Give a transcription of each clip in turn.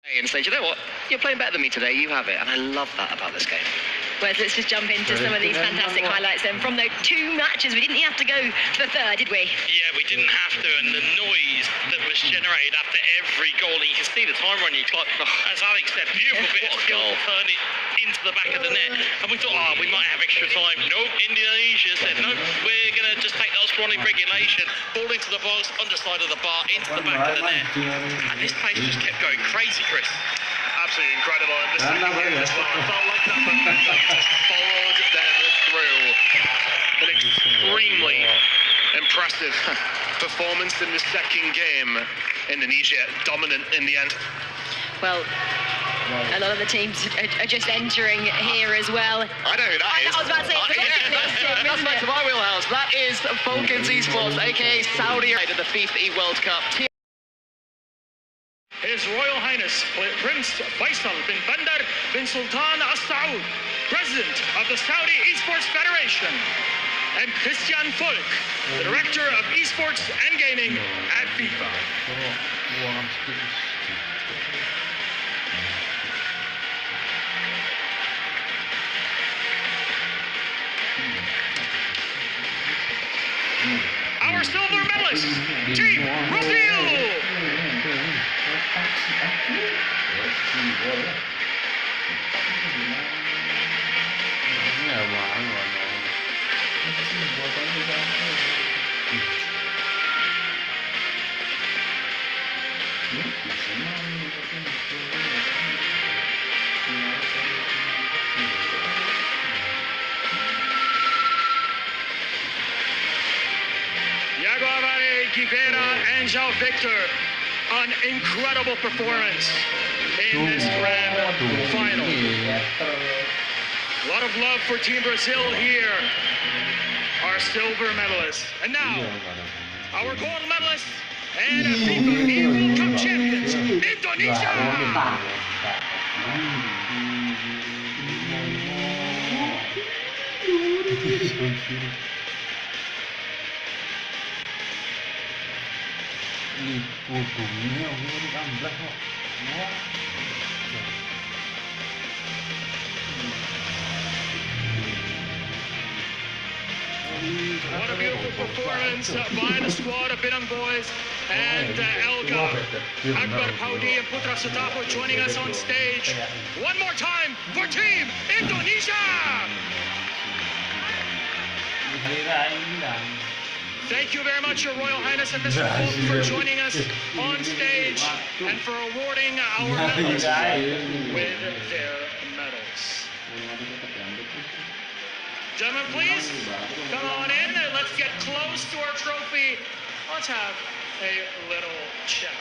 And say, you know what, you're playing better than me today, you have it. And I love that about this game. Well, let's just jump into some of these fantastic highlights then. From those two matches, we didn't have to go for the third, did we? Yeah, we didn't have to, and the noise that was generated after every goal, and you can see the timer on your clock. As Alex said, beautiful bit of skill to turn it into the back of the net. And we thought, we might have extra time. Nope, Indonesia said, nope, we're going to just take that scrawny regulation, ball into the box, underside of the bar, into the back of the net. And this pace just kept going crazy, Chris. Absolutely incredible. And this as well. I felt like that momentum just followed them through. An extremely impressive performance in the second game. Indonesia dominant in the end. Well, a lot of the teams are just entering here as well. I know who that is. I was about to say, that's back to my wheelhouse. That is Falcons Esports, aka Saudi Arabia, the FIFAe World Cup. His Royal Highness Prince Faisal bin Bandar bin Sultan Al Saud, President of the Saudi Esports Federation, and Christian Volk, the Director of Esports and Gaming at FIFA. Our silver medalist, Team Brazil! And João Victor, an incredible performance in this grand final. A lot of love for Team Brazil here, our silver medalists. And now, our gold medalists and FIFA World Cup champions, Indonesia! What a beautiful performance by the squad of Binang boys and Elga, Akbar Paudi and Putra Sutapo joining us on stage. One more time for Team Indonesia! Thank you very much, Your Royal Highness and Mr. Volk, for joining us on stage and for awarding our medalists with their medals. Gentlemen, please, come on in. Let's get close to our trophy. Let's have a little chat.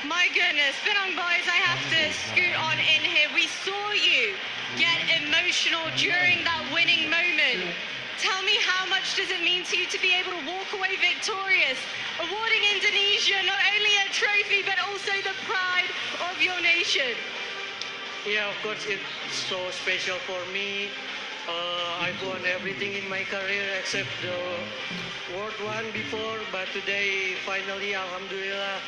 My goodness, Binang boys, I have to scoot on in here. We saw you get emotional during that winning moment. Tell me, how much does it mean to you to be able to walk away victorious, awarding Indonesia not only a trophy, but also the pride of your nation? Yeah, of course, it's so special for me. I've won everything in my career except the world one before, but today, finally, alhamdulillah,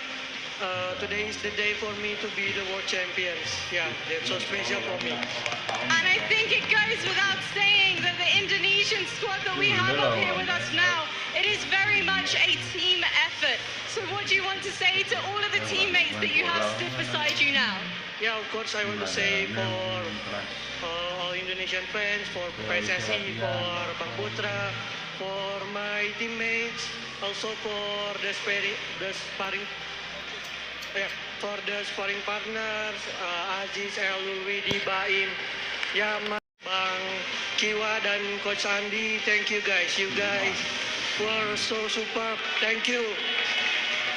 today is the day for me to be the world champions. Yeah, that's so special for me. And I think it goes without saying that the Indonesian squad that we have up here with us now, it is very much a team effort. So what do you want to say to all of the teammates that you have stood beside you now? Yeah, of course, I want to say for all Indonesian fans, for PSSI, for Bang Putra, for my teammates, also for the sparring partners, Aziz, Elwidi, Baim, Bang Kiwa dan Coach Andi. Thank you guys. You guys were so superb. Thank you.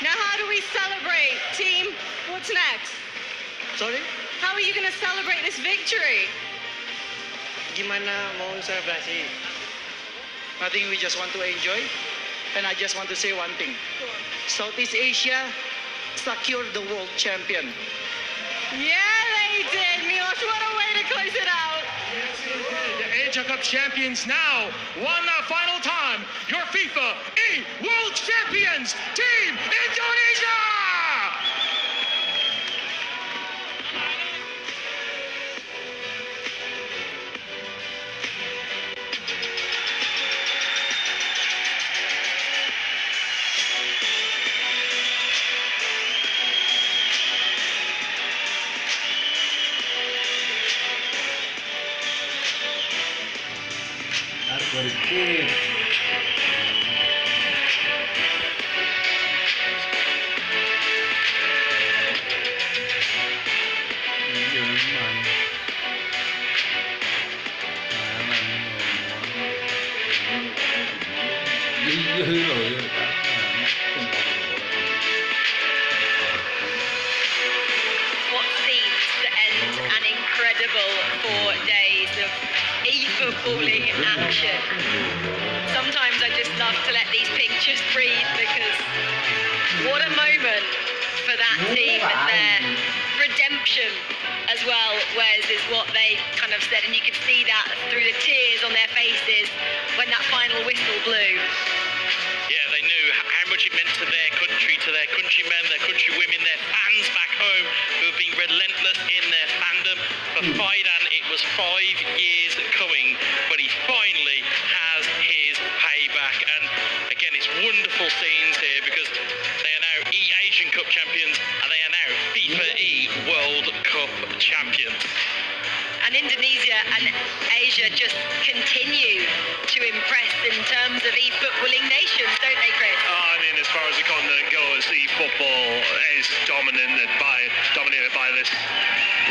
Now how do we celebrate, team? What's next? Sorry? How are you going to celebrate this victory? Gimana mau selebrasi? I think we just want to enjoy, and I just want to say one thing. Southeast Asia secured the world champion. Yeah, they did. Milos, what a way to close it out. Yes, they did. The Asia Cup champions now, one final time, your FIFA World Champions, Team Indonesia! berkat. What seems to end an incredible 4 days of e-footballing action. Sometimes I just love to let these pictures breathe because what a moment for that team and their redemption as well, Wes, is what they kind of said, and you could see that through the tears on their faces when that final whistle blew. Yeah, they knew how much it meant to their country, to their countrymen, their countrywomen, their fans back home who have been relentless in their fandom. For Faidan, it was 5 years coming, but he finally has his payback. And again, it's wonderful scenes here because they are now Asian Cup champions and they are now FIFAe World Cup champions. And Indonesia and Asia just continue to impress in terms of e-footballing nations, don't they, Chris? I mean, as far as the continent goes, e-football is dominated by this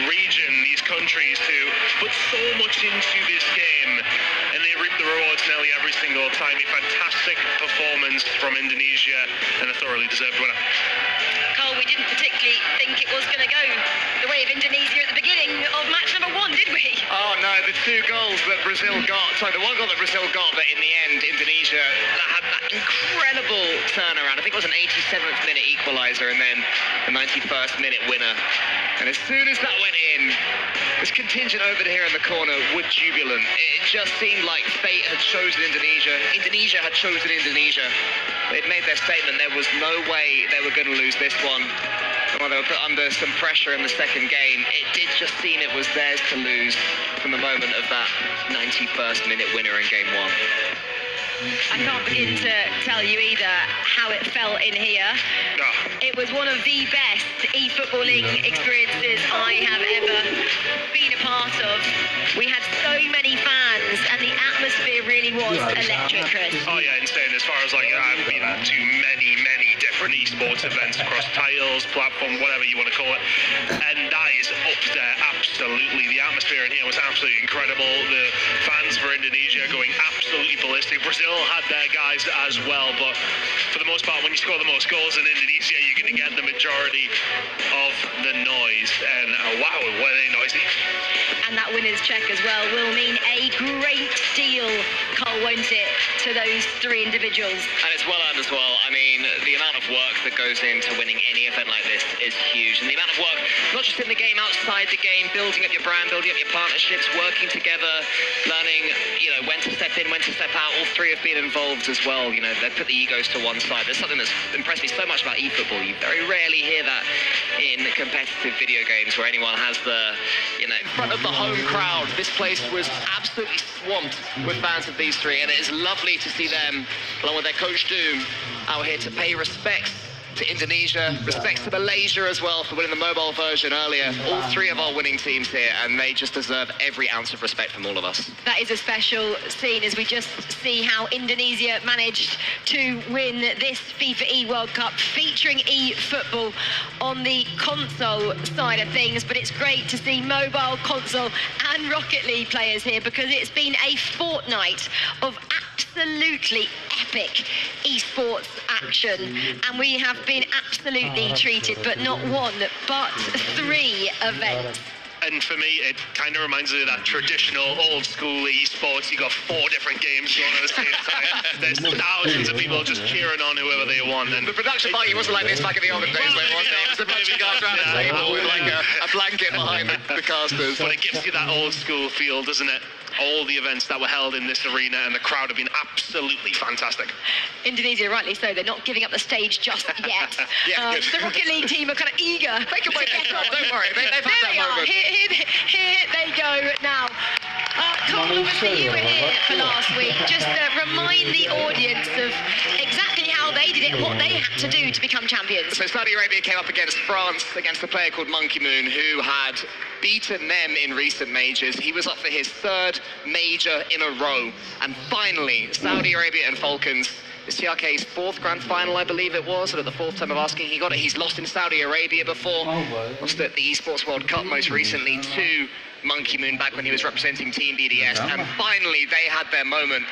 region, these countries who put so much into this game, and they reap the rewards nearly every single time. A fantastic performance from Indonesia and a thoroughly deserved winner. Carl, we didn't particularly think it was going to go the way of Indonesia at the beginning of match number 1, did we? Oh no, the 2 goals that Brazil got, sorry, the 1 goal that Brazil got, but in the end, Indonesia had that incredible turnaround. I think it was an 87th minute equaliser and then the 91st minute winner. And as soon as that went in, this contingent over here in the corner were jubilant. It just seemed like fate had chosen Indonesia. Indonesia had chosen Indonesia. They'd made their statement. There was no way they were going to lose this one. While they were put under some pressure in the second game, it did just seem it was theirs to lose from the moment of that 91st minute winner in game 1. I can't begin to tell you either how it felt in here. It was one of the best e-footballing experiences I have ever been a part of. We had so many fans and the atmosphere really was electric, Chris. Oh yeah, insane. As far as like, I've been to many different esports events across titles, platform, whatever you want to call it, and that is up there, absolutely. The atmosphere in here was absolutely incredible. The fans for Indonesia going absolutely ballistic. Brazil had their guys as well, but for the most part, when you score the most goals in Indonesia, you're going to get the majority of the noise, and wow, were they noisy. And that winner's check as well will mean a great deal, Carl, won't it, to those 3 individuals. And it's well earned as well. I mean, the amount of work that goes into winning any event like this is huge. And the amount of work, not just in the game, outside the game, building up your brand, building up your partnerships, working together, learning, you know, when to step in, when to step out. All 3 have been involved as well. You know, they've put the egos to one side. There's something that's impressed me so much about eFootball. You very rarely hear that in competitive video games where anyone has the, you know, in front of the home crowd. This place was absolutely swamped with fans of these 3, and it is lovely to see them, along with their coach Doom, out here to pay respects to Indonesia, respects to Malaysia as well for winning the mobile version earlier. All 3 of our winning teams here, and they just deserve every ounce of respect from all of us. That is a special scene as we just see how Indonesia managed to win this FIFAe World Cup featuring e-football on the console side of things. But it's great to see mobile, console and Rocket League players here because it's been a fortnight of absolutely epic esports action, and we have been absolutely treated, but not 1 but 3 events. And for me, it kind of reminds me of that traditional old school esports. You got 4 different games going on at the same time. There's thousands of people just cheering on whoever they want. And the production value wasn't like this back in the olden days, where it was a bunch of guys around the table with like a blanket behind the casters. But it gives you that old school feel, doesn't it? All the events that were held in this arena, and the crowd have been absolutely fantastic. Indonesia, rightly so, they're not giving up the stage just yet. The Rocket League team are kind of eager. They can wait their turn, don't worry. They've had that moment. Here they go now. Carl, obviously you were here for last week. Just remind the audience of exactly how they did it, what they had to do to become champions. So Saudi Arabia came up against France, against a player called Monkey Moon, who had beaten them in recent majors. He was up for his third major in a row. And finally, Saudi Arabia and Falcons, it's TRK's fourth grand final, I believe it was, and at the fourth time of asking, he got it. He's lost in Saudi Arabia before, lost at the Esports World Cup most recently to Monkey Moon back when he was representing Team BDS, and finally they had their moment.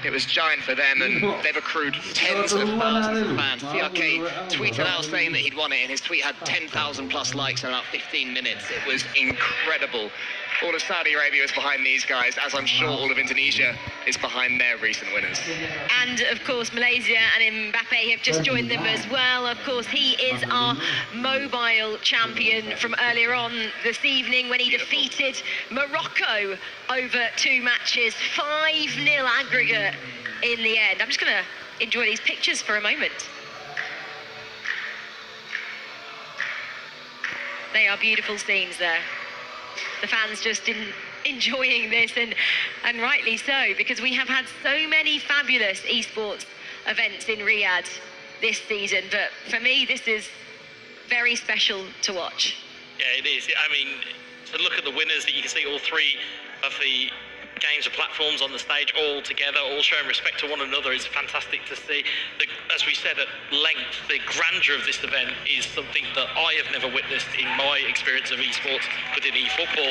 It was giant for them, and they've accrued tens of thousands of fans. TRK tweeted out saying that he'd won it, and his tweet had 10,000 plus likes in about 15 minutes. It was incredible. All of Saudi Arabia is behind these guys, as I'm sure all of Indonesia is behind their recent winners. And of course Malaysia and Mbappe have just joined them as well. Of course he is our mobile champion from earlier on this evening when he defeated Morocco over 2 matches, 5-0 aggregate in the end. I'm just going to enjoy these pictures for a moment. They are beautiful scenes there. The fans just enjoying this, and rightly so, because we have had so many fabulous esports events in Riyadh this season, but for me this is very special to watch. Yeah, it is. I mean, to look at the winners, that you can see all 3 of the games and platforms on the stage all together, all showing respect to one another, is fantastic to see. As we said at length, the grandeur of this event is something that I have never witnessed in my experience of esports within eFootball.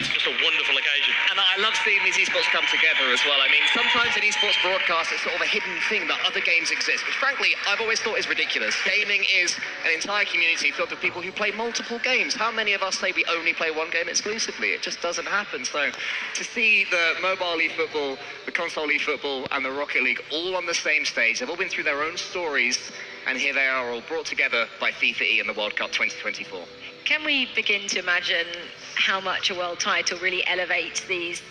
It's just a wonderful occasion. And I love seeing these esports come together as well. I mean, sometimes in esports broadcasts, it's sort of a hidden thing that other games exist, which frankly, I've always thought is ridiculous. Gaming is an entire community filled with people who play multiple games. How many of us say we only play one game exclusively? It just doesn't happen. So to see the mobile eFootball, the console eFootball, and the Rocket League all on the same stage, they've all been through their own stories, and here they are all brought together by FIFAe and the World Cup 2024. Can we begin to imagine how much a world title really elevates these